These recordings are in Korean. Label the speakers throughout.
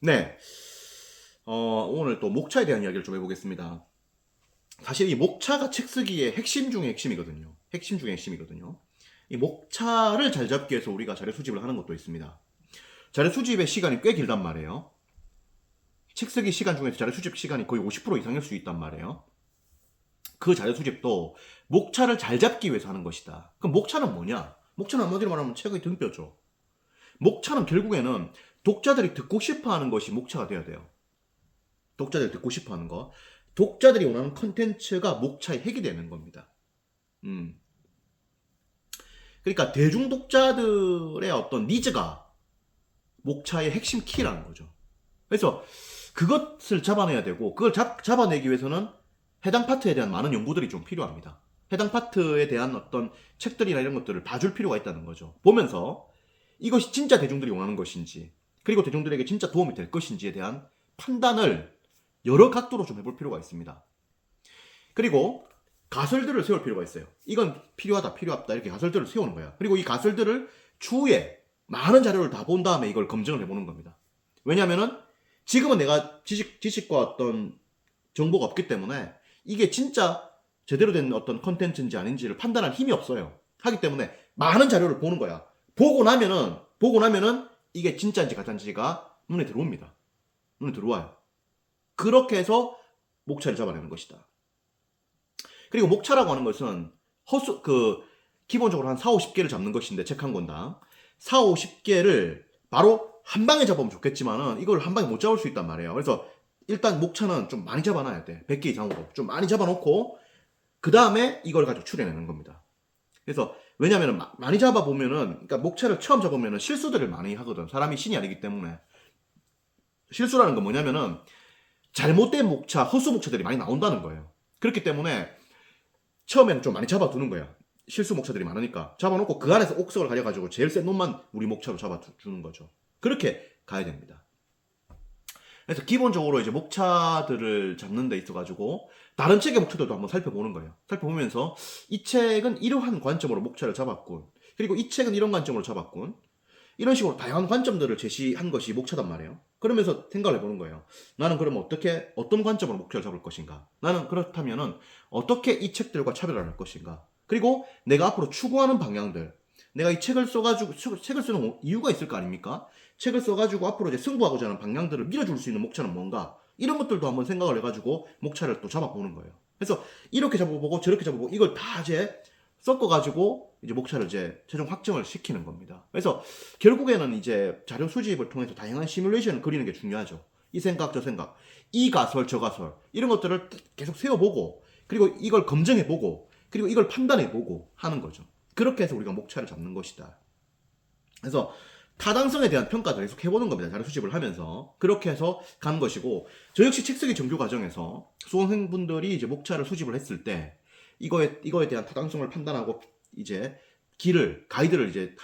Speaker 1: 네. 오늘 또 목차에 대한 이야기를 좀 해보겠습니다. 사실 이 목차가 책 쓰기의 핵심 중의 핵심이거든요. 핵심 중의 핵심이거든요. 이 목차를 잘 잡기 위해서 우리가 자료 수집을 하는 것도 있습니다. 자료 수집의 시간이 꽤 길단 말이에요. 책 쓰기 시간 중에서 자료 수집 시간이 거의 50% 이상일 수 있단 말이에요. 그 자료 수집도 목차를 잘 잡기 위해서 하는 것이다. 그럼 목차는 뭐냐? 목차는 한마디로 말하면 책의 등뼈죠. 목차는 결국에는 독자들이 듣고 싶어 하는 것이 목차가 돼야 돼요. 독자들이 듣고 싶어 하는 거. 독자들이 원하는 컨텐츠가 목차의 핵이 되는 겁니다. 음. 그러니까 대중 독자들의 어떤 니즈가 목차의 핵심 키라는 거죠. 그래서 그것을 잡아내야 되고, 그걸 잡아내기 위해서는 해당 파트에 대한 많은 연구들이 좀 필요합니다. 해당 파트에 대한 어떤 책들이나 이런 것들을 봐줄 필요가 있다는 거죠. 보면서 이것이 진짜 대중들이 원하는 것인지, 그리고 대중들에게 진짜 도움이 될 것인지에 대한 판단을 여러 각도로 좀 해볼 필요가 있습니다. 그리고 가설들을 세울 필요가 있어요. 이건 필요하다, 필요 없다 이렇게 가설들을 세우는 거야. 그리고 이 가설들을 추후에 많은 자료를 다 본 다음에 이걸 검증을 해보는 겁니다. 왜냐하면은 지금은 내가 지식과 어떤 정보가 없기 때문에 이게 진짜 제대로 된 어떤 컨텐츠인지 아닌지를 판단할 힘이 없어요. 하기 때문에 많은 자료를 보는 거야. 보고 나면은 이게 진짜인지 가짜인지가 눈에 들어옵니다. 눈에 들어와요. 그렇게 해서 목차를 잡아내는 것이다. 그리고 목차라고 하는 것은 기본적으로 한 4, 50개를 잡는 것인데, 책 한 권당 4, 50개를 바로 한 방에 잡으면 좋겠지만은 이걸 한 방에 못 잡을 수 있단 말이에요. 그래서 일단 목차는 좀 많이 잡아놔야 돼. 100개 이상으로 좀 많이 잡아놓고 그 다음에 이걸 가지고 추려내는 겁니다. 그래서 왜냐면은 많이 잡아보면은, 그러니까 목차를 처음 잡으면은 실수들을 많이 하거든. 사람이 신이 아니기 때문에. 실수라는 건 뭐냐면은 잘못된 목차, 헛수 목차들이 많이 나온다는 거예요. 그렇기 때문에 처음에는 좀 많이 잡아두는 거야. 실수 목차들이 많으니까 잡아놓고 그 안에서 옥석을 가려가지고 제일 센 놈만 우리 목차로 잡아주는 거죠. 그렇게 가야 됩니다. 그래서 기본적으로 이제 목차들을 잡는 데 있어가지고 다른 책의 목차들도 한번 살펴보는 거예요. 살펴보면서 이 책은 이러한 관점으로 목차를 잡았군, 그리고 이 책은 이런 관점으로 잡았군, 이런 식으로 다양한 관점들을 제시한 것이 목차단 말이에요. 그러면서 생각을 해보는 거예요. 나는 그러면 어떤 관점으로 목표를 잡을 것인가? 나는 그렇다면은 어떻게 이 책들과 차별화할 것인가? 그리고 내가 앞으로 추구하는 방향들, 내가 이 책을 책을 쓰는 이유가 있을 거 아닙니까? 책을 써가지고 앞으로 이제 승부하고자 하는 방향들을 밀어줄 수 있는 목차는 뭔가? 이런 것들도 한번 생각을 해가지고 목차를 또 잡아보는 거예요. 그래서 이렇게 잡아보고 저렇게 잡아보고 이걸 다 이제 섞어가지고 이제 목차를 이제 최종 확정을 시키는 겁니다. 그래서 결국에는 이제 자료 수집을 통해서 다양한 시뮬레이션을 그리는 게 중요하죠. 이 생각 저 생각, 이 가설 저 가설 이런 것들을 계속 세워보고, 그리고 이걸 검증해보고, 그리고 이걸 판단해보고 하는 거죠. 그렇게 해서 우리가 목차를 잡는 것이다. 그래서 타당성에 대한 평가도 계속 해보는 겁니다. 자료 수집을 하면서. 그렇게 해서 가는 것이고, 저 역시 책 쓰기 정규 과정에서 수험생분들이 이제 목차를 수집을 했을 때 이거에 대한 타당성을 판단하고 이제 가이드를 이제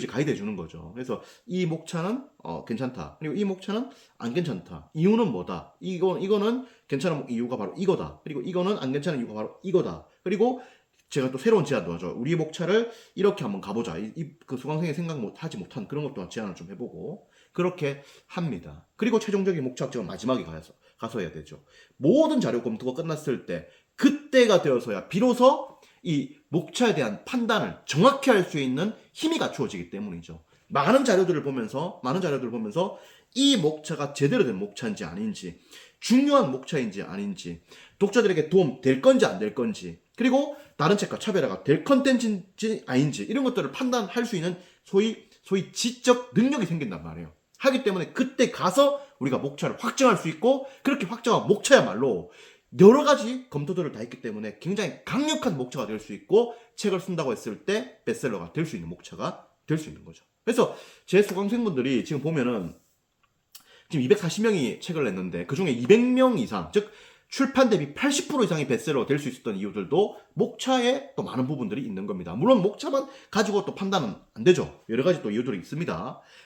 Speaker 1: 가이드해 주는 거죠. 그래서 이 목차는 괜찮다, 그리고 이 목차는 안 괜찮다, 이유는 뭐다, 이거는 괜찮은 이유가 바로 이거다, 그리고 이거는 안 괜찮은 이유가 바로 이거다, 그리고 제가 또 새로운 제안도 하죠. 우리 목차를 이렇게 한번 가보자. 그 수강생이 하지 못한 그런 것도 제안을 좀 해보고 그렇게 합니다. 그리고 최종적인 목차 확정은 마지막에 가서 해야 되죠. 모든 자료 검토가 끝났을 때, 그때가 되어서야 비로소 이 목차에 대한 판단을 정확히 할 수 있는 힘이 갖추어지기 때문이죠. 많은 자료들을 보면서 이 목차가 제대로 된 목차인지 아닌지, 중요한 목차인지 아닌지, 독자들에게 도움 될 건지 안 될 건지, 그리고 다른 책과 차별화가 될 컨텐츠인지 아닌지, 이런 것들을 판단할 수 있는 소위 지적 능력이 생긴단 말이에요. 하기 때문에 그때 가서 우리가 목차를 확정할 수 있고, 그렇게 확정한 목차야말로 여러 가지 검토들을 다 했기 때문에 굉장히 강력한 목차가 될 수 있고, 책을 쓴다고 했을 때 베스트셀러가 될 수 있는 목차가 될 수 있는 거죠. 그래서 제 수강생분들이 지금 보면은 지금 240명이 책을 냈는데 그 중에 200명 이상, 즉 출판 대비 80% 이상이 베스트셀러가 될 수 있었던 이유들도 목차에 또 많은 부분들이 있는 겁니다. 물론 목차만 가지고 또 판단은 안 되죠. 여러 가지 또 이유들이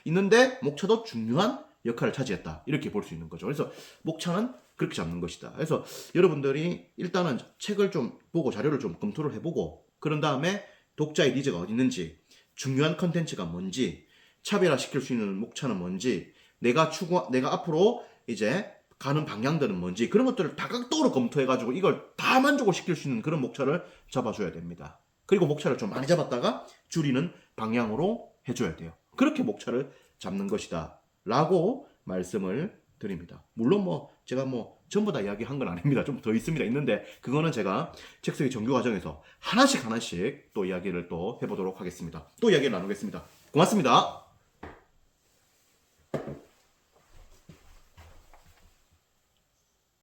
Speaker 1: 있는데 목차도 중요한 역할을 차지했다, 이렇게 볼 수 있는 거죠. 그래서 목차는 그렇게 잡는 것이다. 그래서 여러분들이 일단은 책을 좀 보고 자료를 좀 검토를 해보고, 그런 다음에 독자의 니즈가 어디 있는지, 중요한 컨텐츠가 뭔지, 차별화시킬 수 있는 목차는 뭔지, 내가 앞으로 이제 가는 방향들은 뭔지 그런 것들을 다각도로 검토해가지고 이걸 다 만족을 시킬 수 있는 그런 목차를 잡아줘야 됩니다. 그리고 목차를 좀 많이 잡았다가 줄이는 방향으로 해줘야 돼요. 그렇게 목차를 잡는 것이다 라고 말씀을 드립니다. 물론 제가 전부 다 이야기한 건 아닙니다. 좀 더 있는데 그거는 제가 책쓰기 정규 과정에서 하나씩 또 이야기를 또 해보도록 하겠습니다. 또 이야기를 나누겠습니다. 고맙습니다.